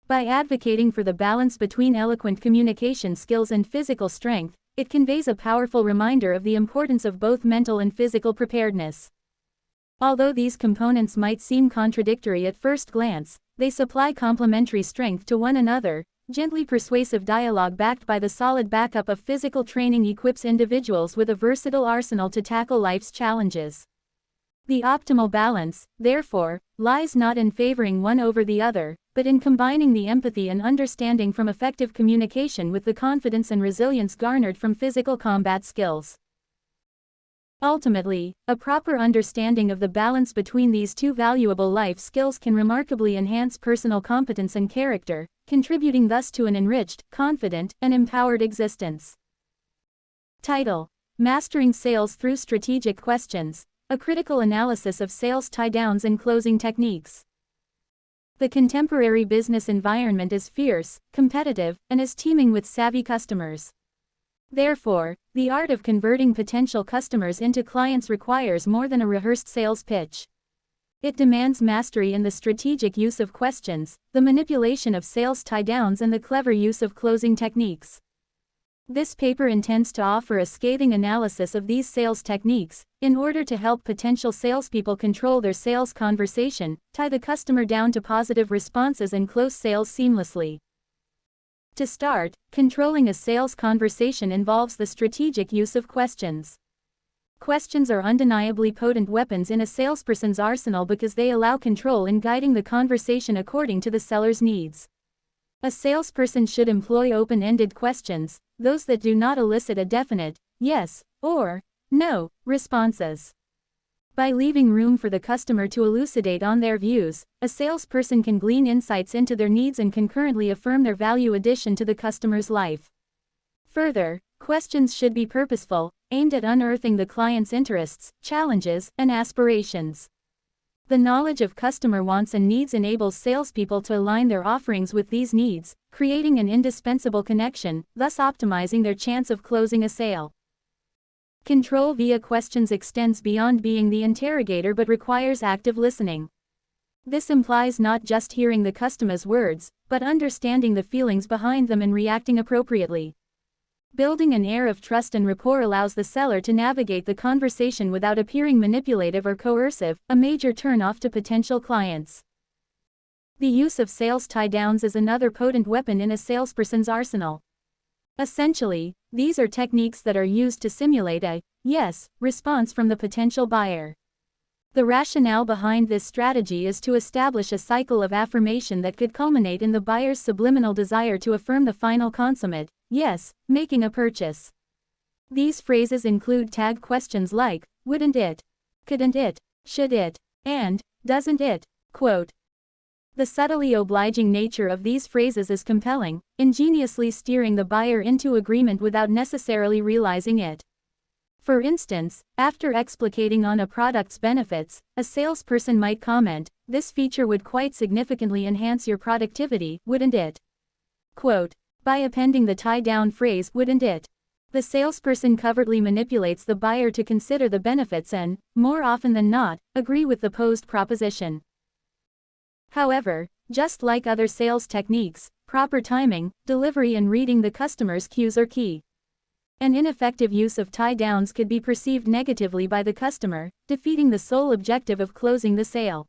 By advocating for the balance between eloquent communication skills and physical strength, it conveys a powerful reminder of the importance of both mental and physical preparedness. Although these components might seem contradictory at first glance, they supply complementary strength to one another. Gently persuasive dialogue backed by the solid backup of physical training equips individuals with a versatile arsenal to tackle life's challenges. The optimal balance, therefore, lies not in favoring one over the other, but in combining the empathy and understanding from effective communication with the confidence and resilience garnered from physical combat skills. Ultimately, a proper understanding of the balance between these two valuable life skills can remarkably enhance personal competence and character, contributing thus to an enriched, confident, and empowered existence. Title: Mastering Sales Through Strategic Questions. A critical analysis of sales tie-downs and closing techniques. The contemporary business environment is fierce, competitive, and is teeming with savvy customers. Therefore, the art of converting potential customers into clients requires more than a rehearsed sales pitch. It demands mastery in the strategic use of questions, the manipulation of sales tie-downs, and the clever use of closing techniques. This paper intends to offer a scathing analysis of these sales techniques, in order to help potential salespeople control their sales conversation, tie the customer down to positive responses, and close sales seamlessly. To start, controlling a sales conversation involves the strategic use of questions. Questions are undeniably potent weapons in a salesperson's arsenal because they allow control in guiding the conversation according to the seller's needs. A salesperson should employ open-ended questions, those that do not elicit a definite yes or no responses. By leaving room for the customer to elucidate on their views, a salesperson can glean insights into their needs and concurrently affirm their value addition to the customer's life. Further, questions should be purposeful, aimed at unearthing the client's interests, challenges, and aspirations. The knowledge of customer wants and needs enables salespeople to align their offerings with these needs, creating an indispensable connection, thus optimizing their chance of closing a sale. Control via questions extends beyond being the interrogator but requires active listening. This implies not just hearing the customer's words, but understanding the feelings behind them and reacting appropriately. Building an air of trust and rapport allows the seller to navigate the conversation without appearing manipulative or coercive, a major turn-off to potential clients. The use of sales tie-downs is another potent weapon in a salesperson's arsenal. Essentially, these are techniques that are used to simulate a yes response from the potential buyer. The rationale behind this strategy is to establish a cycle of affirmation that could culminate in the buyer's subliminal desire to affirm the final consummate yes, making a purchase. These phrases include tag questions like, wouldn't it? Couldn't it? Should it? And, doesn't it? Quote. The subtly obliging nature of these phrases is compelling, ingeniously steering the buyer into agreement without necessarily realizing it. For instance, after explicating on a product's benefits, a salesperson might comment, "This feature would quite significantly enhance your productivity, wouldn't it?" Quote. By appending the tie-down phrase, wouldn't it? The salesperson covertly manipulates the buyer to consider the benefits and, more often than not, agree with the posed proposition. However, just like other sales techniques, proper timing, delivery and reading the customer's cues are key. An ineffective use of tie-downs could be perceived negatively by the customer, defeating the sole objective of closing the sale.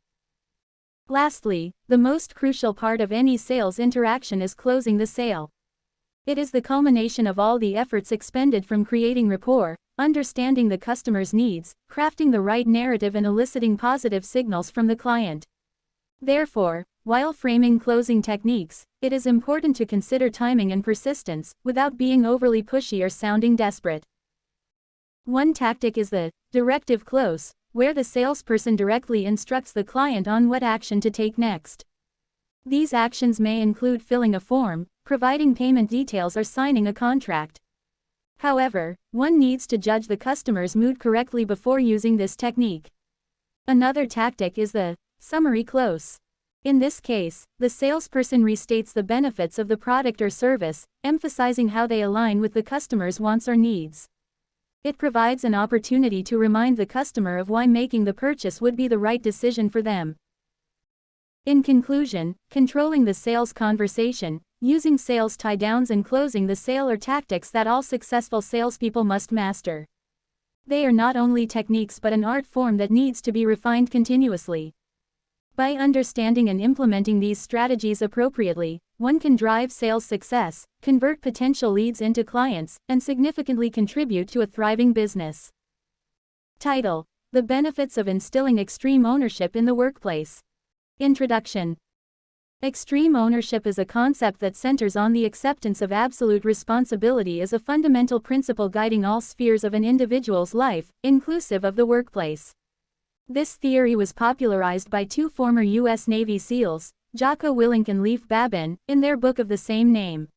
Lastly, the most crucial part of any sales interaction is closing the sale. It is the culmination of all the efforts expended from creating rapport, understanding the customer's needs, crafting the right narrative and eliciting positive signals from the client. Therefore, while framing closing techniques, it is important to consider timing and persistence, without being overly pushy or sounding desperate. One tactic is the directive close, where the salesperson directly instructs the client on what action to take next. These actions may include filling a form, providing payment details or signing a contract. However, one needs to judge the customer's mood correctly before using this technique. Another tactic is the summary close. In this case, the salesperson restates the benefits of the product or service, emphasizing how they align with the customer's wants or needs. It provides an opportunity to remind the customer of why making the purchase would be the right decision for them. In conclusion, controlling the sales conversation, using sales tie-downs and closing the sale are tactics that all successful salespeople must master. They are not only techniques but an art form that needs to be refined continuously. By understanding and implementing these strategies appropriately, one can drive sales success, convert potential leads into clients, and significantly contribute to a thriving business. Title: The Benefits of Instilling Extreme Ownership in the Workplace. Introduction. Extreme ownership is a concept that centers on the acceptance of absolute responsibility as a fundamental principle guiding all spheres of an individual's life, inclusive of the workplace. This theory was popularized by two former U.S. Navy SEALs, Jocko Willink and Leif Babin, in their book of the same name.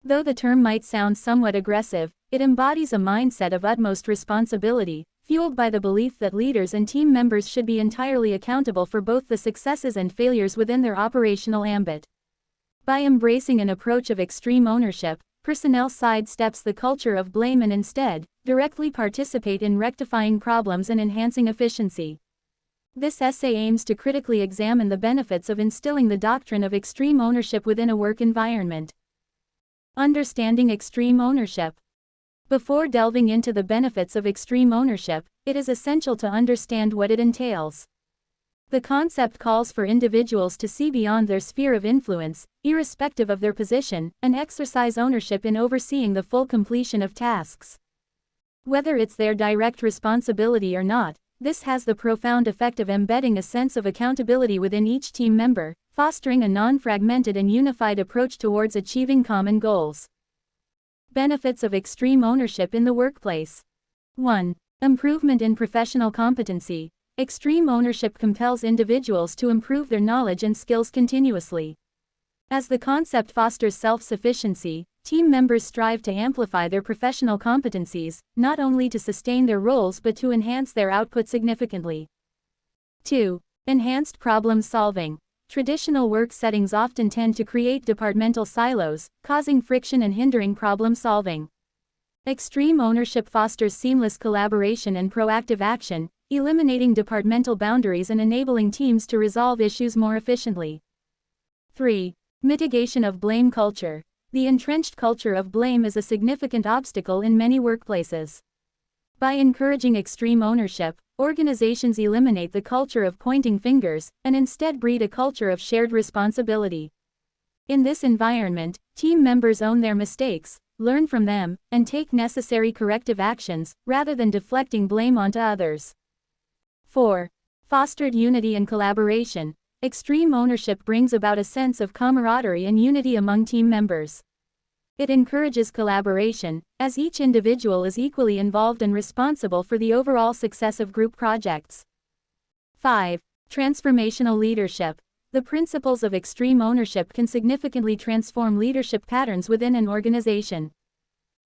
Though the term might sound somewhat aggressive, it embodies a mindset of utmost responsibility, fueled by the belief that leaders and team members should be entirely accountable for both the successes and failures within their operational ambit. By embracing an approach of extreme ownership, personnel sidesteps the culture of blame and instead, directly participate in rectifying problems and enhancing efficiency. This essay aims to critically examine the benefits of instilling the doctrine of extreme ownership within a work environment. Understanding extreme ownership. Before delving into the benefits of extreme ownership, it is essential to understand what it entails. The concept calls for individuals to see beyond their sphere of influence, irrespective of their position, and exercise ownership in overseeing the full completion of tasks. Whether it's their direct responsibility or not, this has the profound effect of embedding a sense of accountability within each team member, fostering a non-fragmented and unified approach towards achieving common goals. Benefits of extreme ownership in the workplace. 1. Improvement in professional competency. Extreme ownership compels individuals to improve their knowledge and skills continuously. As the concept fosters self-sufficiency, team members strive to amplify their professional competencies, not only to sustain their roles but to enhance their output significantly. 2. Enhanced problem solving. Traditional work settings often tend to create departmental silos, causing friction and hindering problem solving. Extreme ownership fosters seamless collaboration and proactive action, eliminating departmental boundaries and enabling teams to resolve issues more efficiently. 3. Mitigation of blame culture. The entrenched culture of blame is a significant obstacle in many workplaces. By encouraging extreme ownership, organizations eliminate the culture of pointing fingers, and instead breed a culture of shared responsibility. In this environment, team members own their mistakes, learn from them, and take necessary corrective actions, rather than deflecting blame onto others. 4. Fostered unity and collaboration. Extreme ownership brings about a sense of camaraderie and unity among team members. It encourages collaboration, as each individual is equally involved and responsible for the overall success of group projects. 5. Transformational leadership. The principles of extreme ownership can significantly transform leadership patterns within an organization.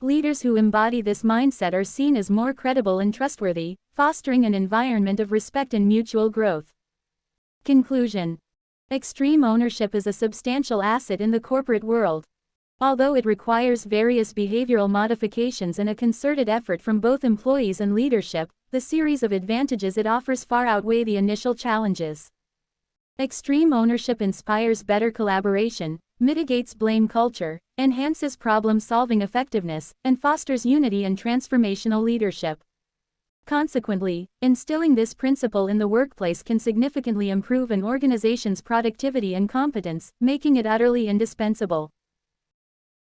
Leaders who embody this mindset are seen as more credible and trustworthy, fostering an environment of respect and mutual growth. Conclusion. Extreme ownership is a substantial asset in the corporate world. Although it requires various behavioral modifications and a concerted effort from both employees and leadership, the series of advantages it offers far outweigh the initial challenges. Extreme ownership inspires better collaboration, mitigates blame culture, enhances problem-solving effectiveness, and fosters unity and transformational leadership. Consequently, instilling this principle in the workplace can significantly improve an organization's productivity and competence, making it utterly indispensable.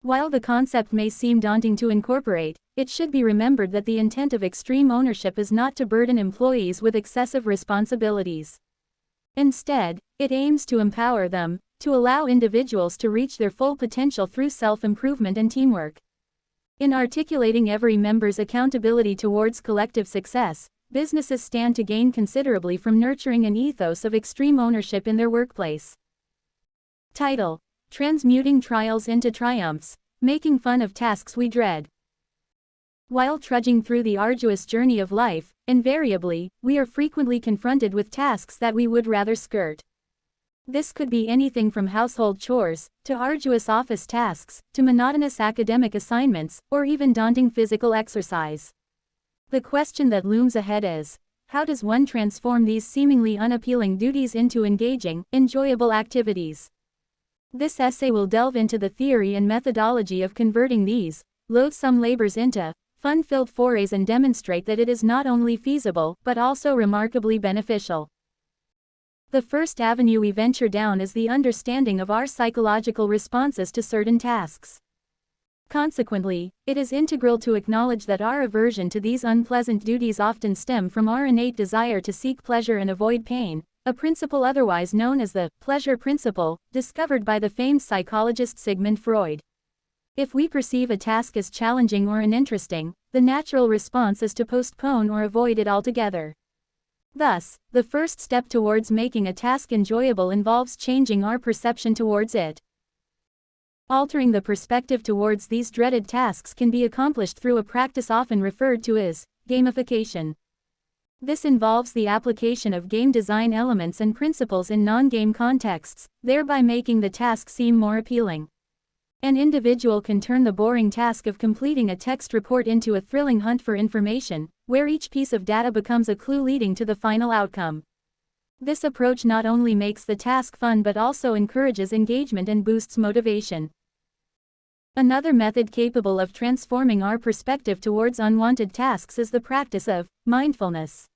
While the concept may seem daunting to incorporate, it should be remembered that the intent of extreme ownership is not to burden employees with excessive responsibilities. Instead, it aims to empower them, to allow individuals to reach their full potential through self-improvement and teamwork. In articulating every member's accountability towards collective success, businesses stand to gain considerably from nurturing an ethos of extreme ownership in their workplace. Title: Transmuting Trials into Triumphs, Making Fun of Tasks We Dread. While trudging through the arduous journey of life, invariably, we are frequently confronted with tasks that we would rather skirt. This could be anything from household chores, to arduous office tasks, to monotonous academic assignments, or even daunting physical exercise. The question that looms ahead is, how does one transform these seemingly unappealing duties into engaging, enjoyable activities? This essay will delve into the theory and methodology of converting these loathsome labors into fun-filled forays and demonstrate that it is not only feasible, but also remarkably beneficial. The first avenue we venture down is the understanding of our psychological responses to certain tasks. Consequently, it is integral to acknowledge that our aversion to these unpleasant duties often stem from our innate desire to seek pleasure and avoid pain, a principle otherwise known as the pleasure principle, discovered by the famed psychologist Sigmund Freud. If we perceive a task as challenging or uninteresting, the natural response is to postpone or avoid it altogether. Thus, the first step towards making a task enjoyable involves changing our perception towards it. Altering the perspective towards these dreaded tasks can be accomplished through a practice often referred to as gamification. This involves the application of game design elements and principles in non-game contexts, thereby making the task seem more appealing. An individual can turn the boring task of completing a text report into a thrilling hunt for information, where each piece of data becomes a clue leading to the final outcome. This approach not only makes the task fun but also encourages engagement and boosts motivation. Another method capable of transforming our perspective towards unwanted tasks is the practice of mindfulness.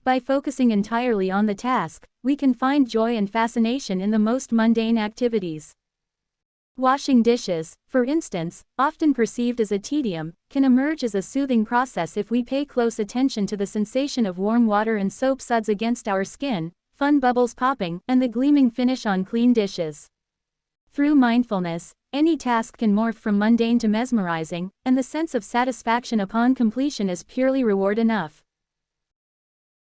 By focusing entirely on the task, we can find joy and fascination in the most mundane activities. Washing dishes, for instance, often perceived as a tedium, can emerge as a soothing process if we pay close attention to the sensation of warm water and soap suds against our skin, fun bubbles popping, and the gleaming finish on clean dishes. Through mindfulness, any task can morph from mundane to mesmerizing, and the sense of satisfaction upon completion is purely reward enough.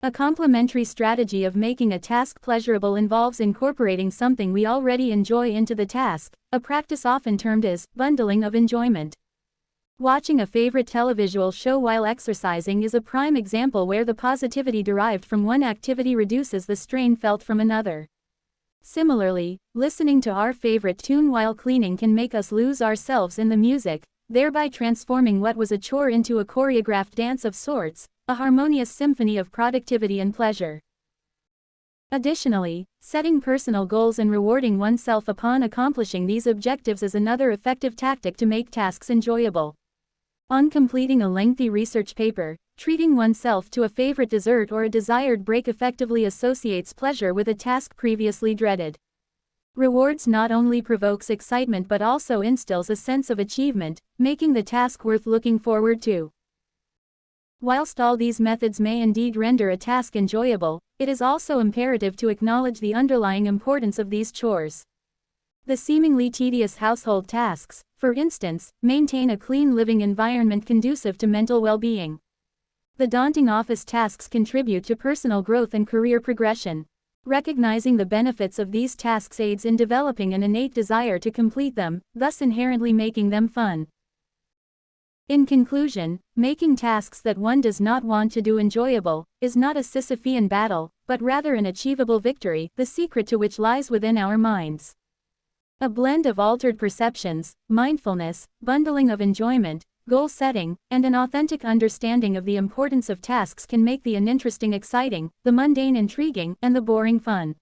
A complementary strategy of making a task pleasurable involves incorporating something we already enjoy into the task, a practice often termed as bundling of enjoyment. Watching a favorite televisual show while exercising is a prime example where the positivity derived from one activity reduces the strain felt from another. Similarly, listening to our favorite tune while cleaning can make us lose ourselves in the music, thereby transforming what was a chore into a choreographed dance of sorts, a harmonious symphony of productivity and pleasure. Additionally, setting personal goals and rewarding oneself upon accomplishing these objectives is another effective tactic to make tasks enjoyable. On completing a lengthy research paper, treating oneself to a favorite dessert or a desired break effectively associates pleasure with a task previously dreaded. Rewards not only provokes excitement but also instills a sense of achievement, making the task worth looking forward to. Whilst all these methods may indeed render a task enjoyable, it is also imperative to acknowledge the underlying importance of these chores. The seemingly tedious household tasks, for instance, maintain a clean living environment conducive to mental well-being. The daunting office tasks contribute to personal growth and career progression. Recognizing the benefits of these tasks aids in developing an innate desire to complete them, thus inherently making them fun. In conclusion, making tasks that one does not want to do enjoyable is not a Sisyphean battle, but rather an achievable victory, the secret to which lies within our minds. A blend of altered perceptions, mindfulness, bundling of enjoyment, goal setting, and an authentic understanding of the importance of tasks can make the uninteresting exciting, the mundane intriguing, and the boring fun.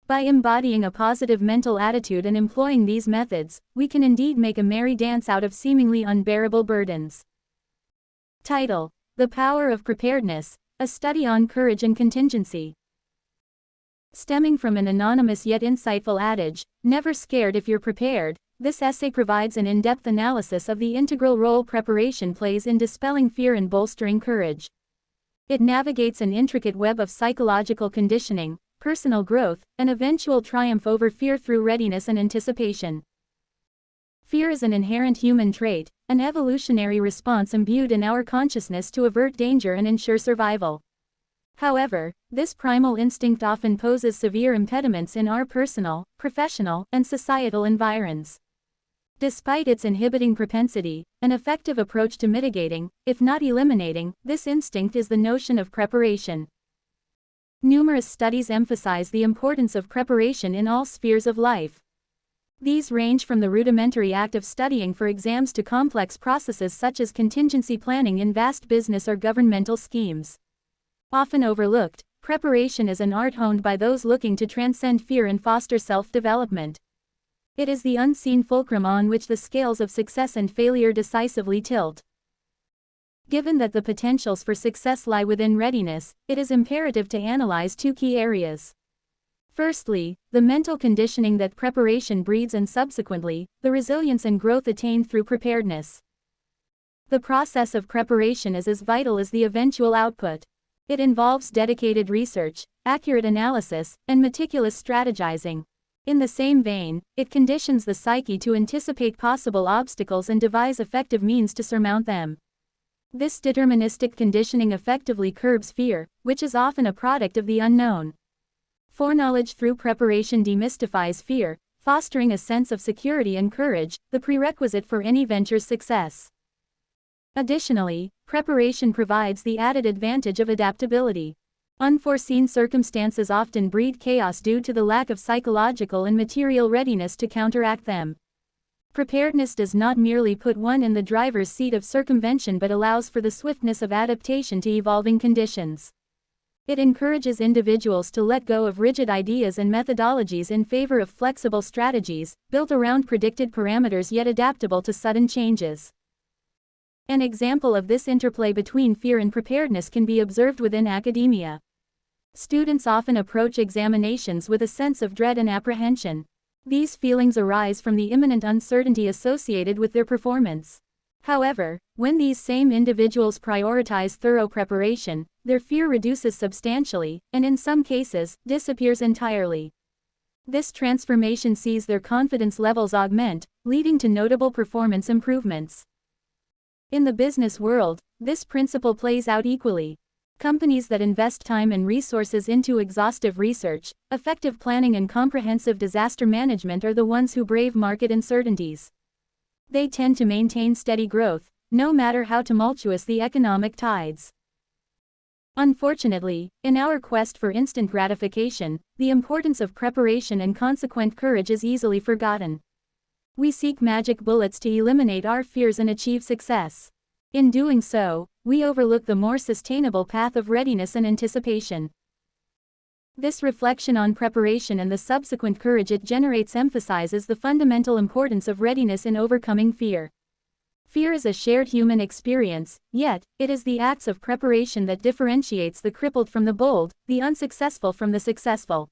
By embodying a positive mental attitude and employing these methods, we can indeed make a merry dance out of seemingly unbearable burdens. Title: The Power of Preparedness, a Study on Courage and Contingency. Stemming from an anonymous yet insightful adage, "Never scared if you're prepared," this essay provides an in-depth analysis of the integral role preparation plays in dispelling fear and bolstering courage. It navigates an intricate web of psychological conditioning, personal growth, and eventual triumph over fear through readiness and anticipation. Fear is an inherent human trait, an evolutionary response imbued in our consciousness to avert danger and ensure survival. However, this primal instinct often poses severe impediments in our personal, professional, and societal environs. Despite its inhibiting propensity, an effective approach to mitigating, if not eliminating, this instinct is the notion of preparation. Numerous studies emphasize the importance of preparation in all spheres of life. These range from the rudimentary act of studying for exams to complex processes such as contingency planning in vast business or governmental schemes. Often overlooked, preparation is an art honed by those looking to transcend fear and foster self-development. It is the unseen fulcrum on which the scales of success and failure decisively tilt. Given that the potentials for success lie within readiness, it is imperative to analyze two key areas. Firstly, the mental conditioning that preparation breeds, and subsequently, the resilience and growth attained through preparedness. The process of preparation is as vital as the eventual output. It involves dedicated research, accurate analysis, and meticulous strategizing. In the same vein, it conditions the psyche to anticipate possible obstacles and devise effective means to surmount them. This deterministic conditioning effectively curbs fear, which is often a product of the unknown. Foreknowledge through preparation demystifies fear, fostering a sense of security and courage, the prerequisite for any venture's success. Additionally, preparation provides the added advantage of adaptability. Unforeseen circumstances often breed chaos due to the lack of psychological and material readiness to counteract them. Preparedness does not merely put one in the driver's seat of circumvention but allows for the swiftness of adaptation to evolving conditions. It encourages individuals to let go of rigid ideas and methodologies in favor of flexible strategies, built around predicted parameters yet adaptable to sudden changes. An example of this interplay between fear and preparedness can be observed within academia. Students often approach examinations with a sense of dread and apprehension. These feelings arise from the imminent uncertainty associated with their performance. However, when these same individuals prioritize thorough preparation, their fear reduces substantially, and in some cases, disappears entirely. This transformation sees their confidence levels augment, leading to notable performance improvements. In the business world, this principle plays out equally. Companies that invest time and resources into exhaustive research, effective planning and comprehensive disaster management are the ones who brave market uncertainties. They tend to maintain steady growth, no matter how tumultuous the economic tides. Unfortunately, in our quest for instant gratification, the importance of preparation and consequent courage is easily forgotten. We seek magic bullets to eliminate our fears and achieve success. In doing so, we overlook the more sustainable path of readiness and anticipation. This reflection on preparation and the subsequent courage it generates emphasizes the fundamental importance of readiness in overcoming fear. Fear is a shared human experience, yet, it is the acts of preparation that differentiates the crippled from the bold, the unsuccessful from the successful.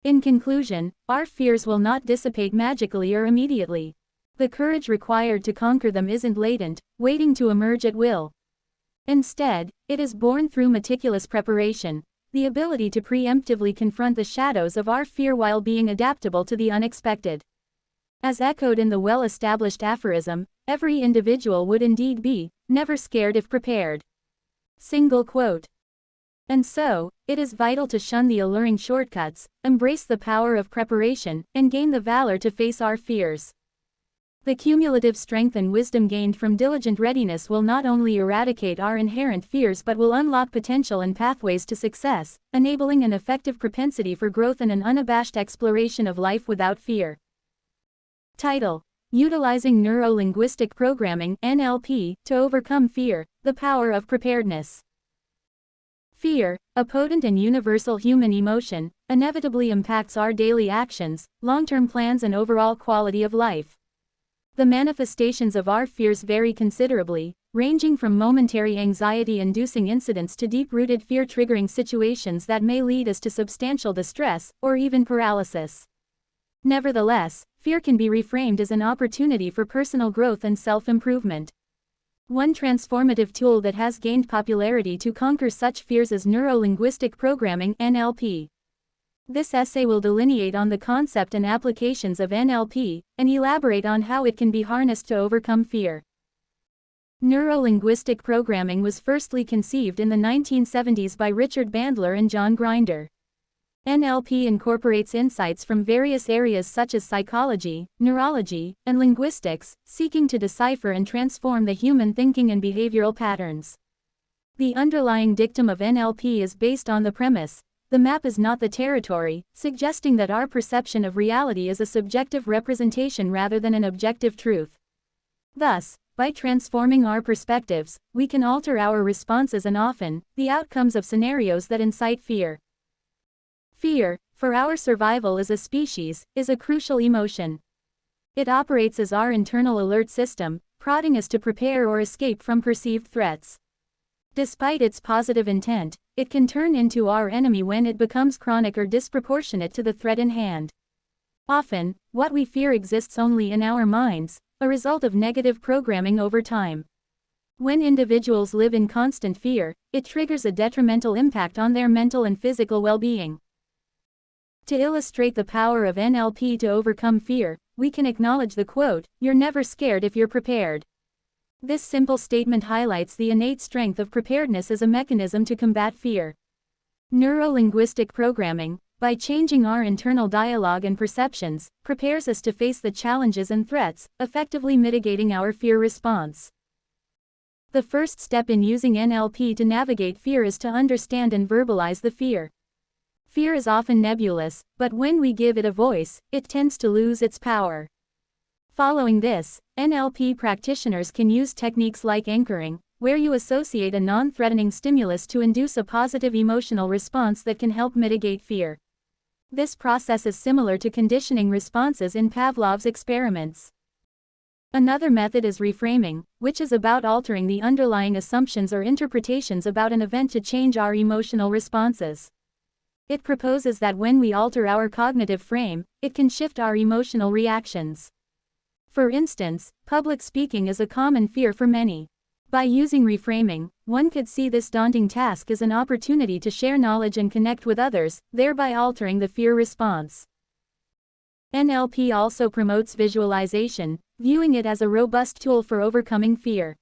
In conclusion, our fears will not dissipate magically or immediately. The courage required to conquer them isn't latent, waiting to emerge at will. Instead, it is born through meticulous preparation, the ability to preemptively confront the shadows of our fear while being adaptable to the unexpected. As echoed in the well-established aphorism, every individual would indeed be, never scared if prepared. Single quote. And so, it is vital to shun the alluring shortcuts, embrace the power of preparation, and gain the valor to face our fears. The cumulative strength and wisdom gained from diligent readiness will not only eradicate our inherent fears but will unlock potential and pathways to success, enabling an effective propensity for growth and an unabashed exploration of life without fear. Title: Utilizing Neuro-Linguistic Programming (NLP) to Overcome Fear, the Power of Preparedness. Fear, a potent and universal human emotion, inevitably impacts our daily actions, long-term plans and overall quality of life. The manifestations of our fears vary considerably, ranging from momentary anxiety-inducing incidents to deep-rooted fear-triggering situations that may lead us to substantial distress, or even paralysis. Nevertheless, fear can be reframed as an opportunity for personal growth and self-improvement. One transformative tool that has gained popularity to conquer such fears is Neuro-Linguistic Programming (NLP). This essay will delineate on the concept and applications of NLP, and elaborate on how it can be harnessed to overcome fear. Neuro-linguistic programming was firstly conceived in the 1970s by Richard Bandler and John Grinder. NLP incorporates insights from various areas such as psychology, neurology, and linguistics, seeking to decipher and transform the human thinking and behavioral patterns. The underlying dictum of NLP is based on the premise: the map is not the territory, suggesting that our perception of reality is a subjective representation rather than an objective truth. Thus, by transforming our perspectives, we can alter our responses and often, the outcomes of scenarios that incite fear. Fear, for our survival as a species, is a crucial emotion. It operates as our internal alert system, prodding us to prepare or escape from perceived threats. Despite its positive intent, it can turn into our enemy when it becomes chronic or disproportionate to the threat in hand. Often, what we fear exists only in our minds, a result of negative programming over time. When individuals live in constant fear, it triggers a detrimental impact on their mental and physical well-being. To illustrate the power of NLP to overcome fear, we can acknowledge the quote, "You're never scared if you're prepared." This simple statement highlights the innate strength of preparedness as a mechanism to combat fear. Neuro-linguistic programming, by changing our internal dialogue and perceptions, prepares us to face the challenges and threats, effectively mitigating our fear response. The first step in using NLP to navigate fear is to understand and verbalize the fear. Fear is often nebulous, but when we give it a voice, it tends to lose its power. Following this, NLP practitioners can use techniques like anchoring, where you associate a non-threatening stimulus to induce a positive emotional response that can help mitigate fear. This process is similar to conditioning responses in Pavlov's experiments. Another method is reframing, which is about altering the underlying assumptions or interpretations about an event to change our emotional responses. It proposes that when we alter our cognitive frame, it can shift our emotional reactions. For instance, public speaking is a common fear for many. By using reframing, one could see this daunting task as an opportunity to share knowledge and connect with others, thereby altering the fear response. NLP also promotes visualization, viewing it as a robust tool for overcoming fear.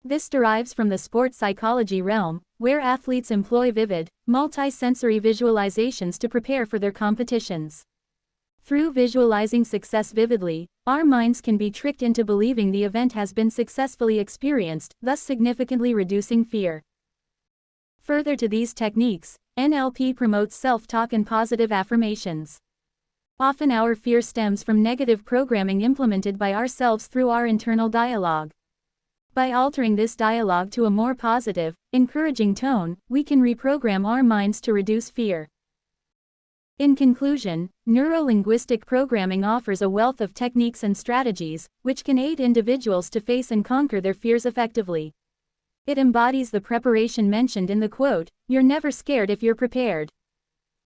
This derives from the sports psychology realm, where athletes employ vivid, multi-sensory visualizations to prepare for their competitions. Through visualizing success vividly, our minds can be tricked into believing the event has been successfully experienced, thus significantly reducing fear. Further to these techniques, NLP promotes self-talk and positive affirmations. Often our fear stems from negative programming implemented by ourselves through our internal dialogue. By altering this dialogue to a more positive, encouraging tone, we can reprogram our minds to reduce fear. In conclusion, neuro-linguistic programming offers a wealth of techniques and strategies, which can aid individuals to face and conquer their fears effectively. It embodies the preparation mentioned in the quote, "You're never scared if you're prepared."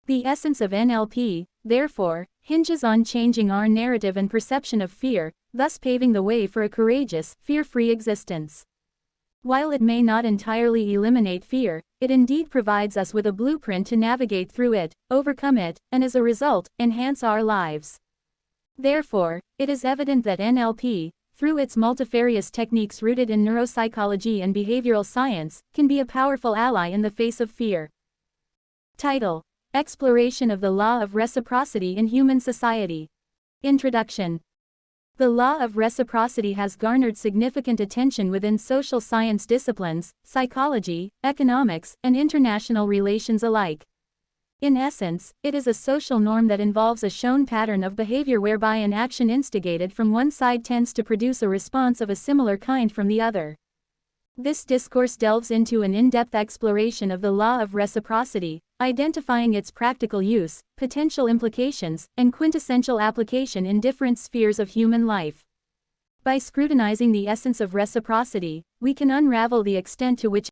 The essence of NLP, therefore, hinges on changing our narrative and perception of fear, thus paving the way for a courageous, fear-free existence. While it may not entirely eliminate fear, it indeed provides us with a blueprint to navigate through it, overcome it, and as a result, enhance our lives. Therefore, it is evident that NLP, through its multifarious techniques rooted in neuropsychology and behavioral science, can be a powerful ally in the face of fear. Title: Exploration of the Law of Reciprocity in Human Society. Introduction. The law of reciprocity has garnered significant attention within social science disciplines, psychology, economics, and international relations alike. In essence, it is a social norm that involves a shown pattern of behavior whereby an action instigated from one side tends to produce a response of a similar kind from the other. This discourse delves into an in-depth exploration of the law of reciprocity, identifying its practical use, potential implications, and quintessential application in different spheres of human life. By scrutinizing the essence of reciprocity, we can unravel the extent to which